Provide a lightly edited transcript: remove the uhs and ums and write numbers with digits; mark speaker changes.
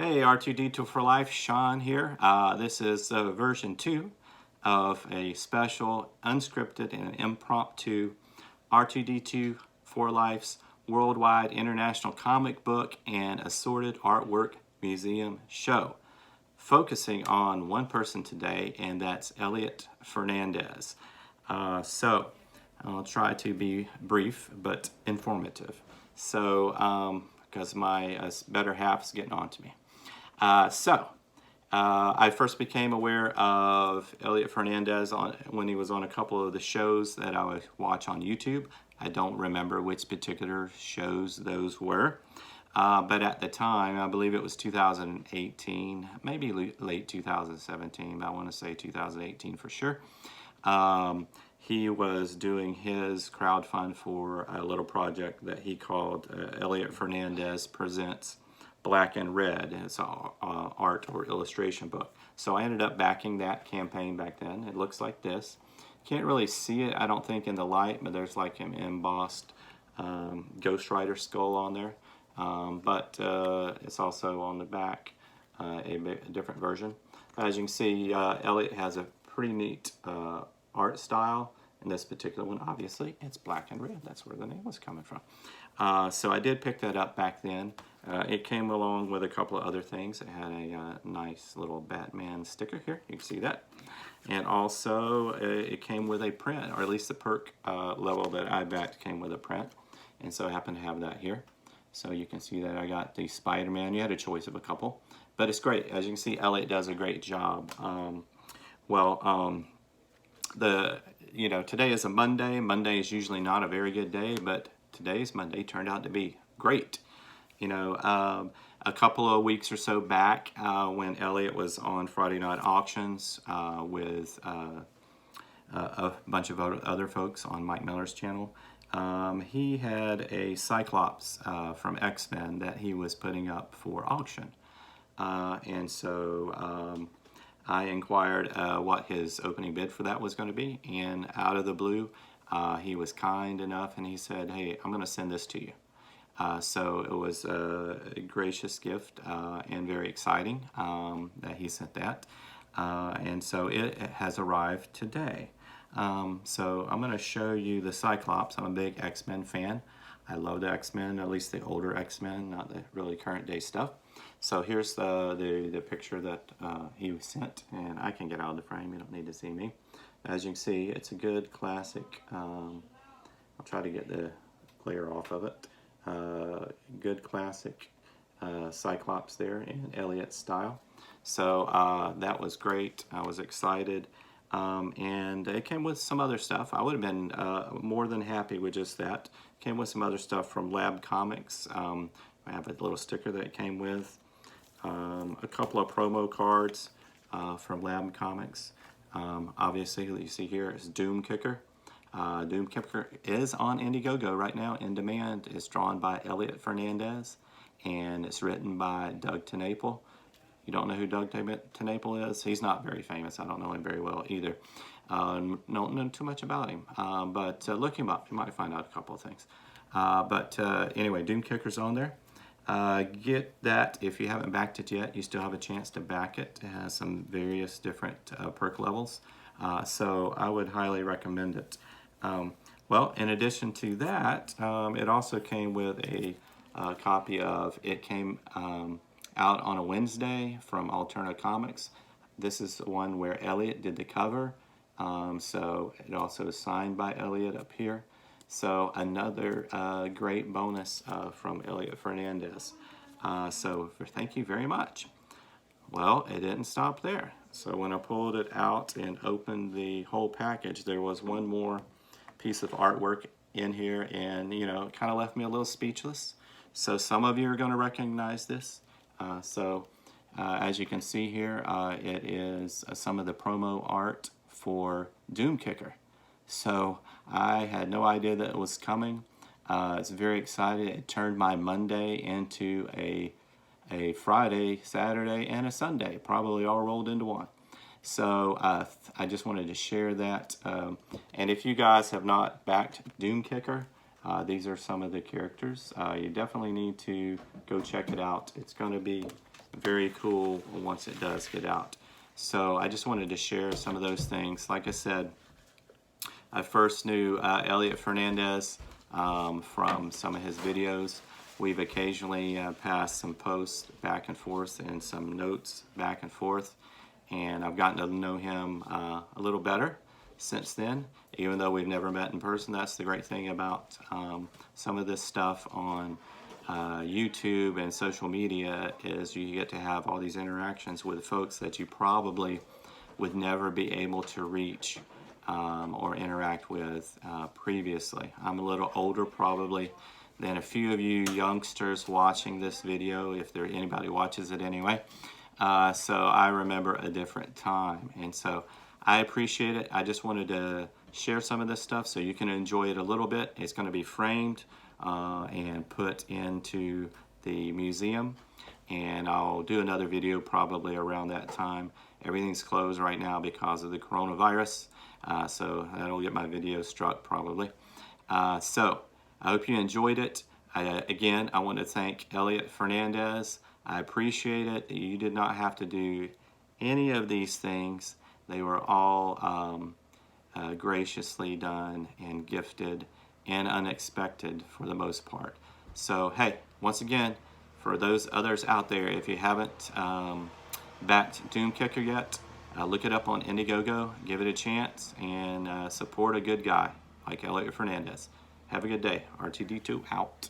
Speaker 1: Hey, R2D24Life, Sean here. This is version 2 of a special unscripted and impromptu R2D24Life's worldwide international comic book and assorted artwork museum show, focusing on one person today, and that's Elliot Fernandez. So I'll try to be brief but informative. Because my better half is getting on to me. I first became aware of Elliot Fernandez when he was on a couple of the shows that I would watch on YouTube. I don't remember which particular shows those were, but at the time, I believe it was 2018, maybe late 2017, but I want to say 2018 for sure. He was doing his crowdfund for a little project that he called Elliot Fernandez Presents Black and Red. It's an art or illustration book. So I ended up backing that campaign back then. It looks like this. Can't really see it, I don't think, in the light, but there's like an embossed Ghost Rider skull on there. But it's also on the back, a different version. As you can see, Elliot has a pretty neat art style. In this particular one, obviously, it's black and red. That's where the name was coming from. So I did pick that up back then. It came along with a couple of other things. It had a nice little Batman sticker here. You can see that. And also, it came with a print, or at least the perk level that I backed came with a print. And so I happen to have that here. So you can see that I got the Spider-Man. You had a choice of a couple. But it's great. As you can see, Elliot does a great job. Today is a Monday. Monday is usually not a very good day, but today's Monday turned out to be great. A couple of weeks or so back, when Elliot was on Friday Night Auctions with a bunch of other folks on Mike Miller's channel, he had a Cyclops from X-Men that he was putting up for auction. And so I inquired what his opening bid for that was going to be, and out of the blue, he was kind enough and he said, "Hey, I'm going to send this to you." So it was a gracious gift and very exciting that he sent that. And so it has arrived today. So I'm going to show you the Cyclops. I'm a big X-Men fan. I love the X-Men, at least the older X-Men, not the really current day stuff. So here's the picture that he sent, and I can get out of the frame. You don't need to see me. As you can see, it's a good classic. I'll try to get the glare off of it. Good classic Cyclops there in Elliot style. So that was great. I was excited. And it came with some other stuff. I would have been more than happy with just that. Came with some other stuff from Lab Comics. I have a little sticker that it came with. A couple of promo cards from Lab Comics. Obviously, you see here is Doom Kicker. Doom Kicker is on Indiegogo right now, in demand. It's drawn by Elliot Fernandez, and it's written by Doug TenNapel. You don't know who Doug TenNapel is? He's not very famous. I don't know him very well either. Don't know too much about him, but look him up. You might find out a couple of things. Anyway, Doom Kicker's on there. Get that if you haven't backed it yet. You still have a chance to back it. It has some various different perk levels, so I would highly recommend it. Well, in addition to that, it also came with a copy of, it came out on a Wednesday from Alterna Comics. This is the one where Elliot did the cover, so it also is signed by Elliot up here. So another great bonus from Elliot Fernandez. So thank you very much. Well, it didn't stop there. So when I pulled it out and opened the whole package, there was one more piece of artwork in here, and it kind of left me a little speechless. So some of you are going to recognize this. As you can see here, it is some of the promo art for Doom Kicker. So I had no idea that it was coming. It's very excited. It turned my Monday into a Friday, Saturday, and a Sunday, probably all rolled into one. So I just wanted to share that. And if you guys have not backed Doom Kicker, these are some of the characters. You definitely need to go check it out. It's going to be very cool once it does get out. So I just wanted to share some of those things. Like I said, I first knew Elliot Fernandez from some of his videos. We've occasionally passed some posts back and forth and some notes back and forth, and I've gotten to know him a little better since then, even though we've never met in person. That's the great thing about some of this stuff on YouTube and social media, is you get to have all these interactions with folks that you probably would never be able to reach or interact with previously. I'm a little older probably than a few of you youngsters watching this video, if there anybody watches it anyway. So I remember a different time, and so I appreciate it. I just wanted to share some of this stuff so you can enjoy it a little bit. It's going to be framed and put into the museum, and I'll do another video probably around that time. Everything's closed right now because of the coronavirus, so that'll get my video struck probably. So I hope you enjoyed it. Again, I want to thank Elliot Fernandez. I appreciate it. You did not have to do any of these things. They were all graciously done and gifted and unexpected for the most part. So hey, once again, for those others out there, if you haven't backed Doom Kicker yet, look it up on Indiegogo, give it a chance, and support a good guy like Elliot Fernandez. Have a good day. R2D2 out.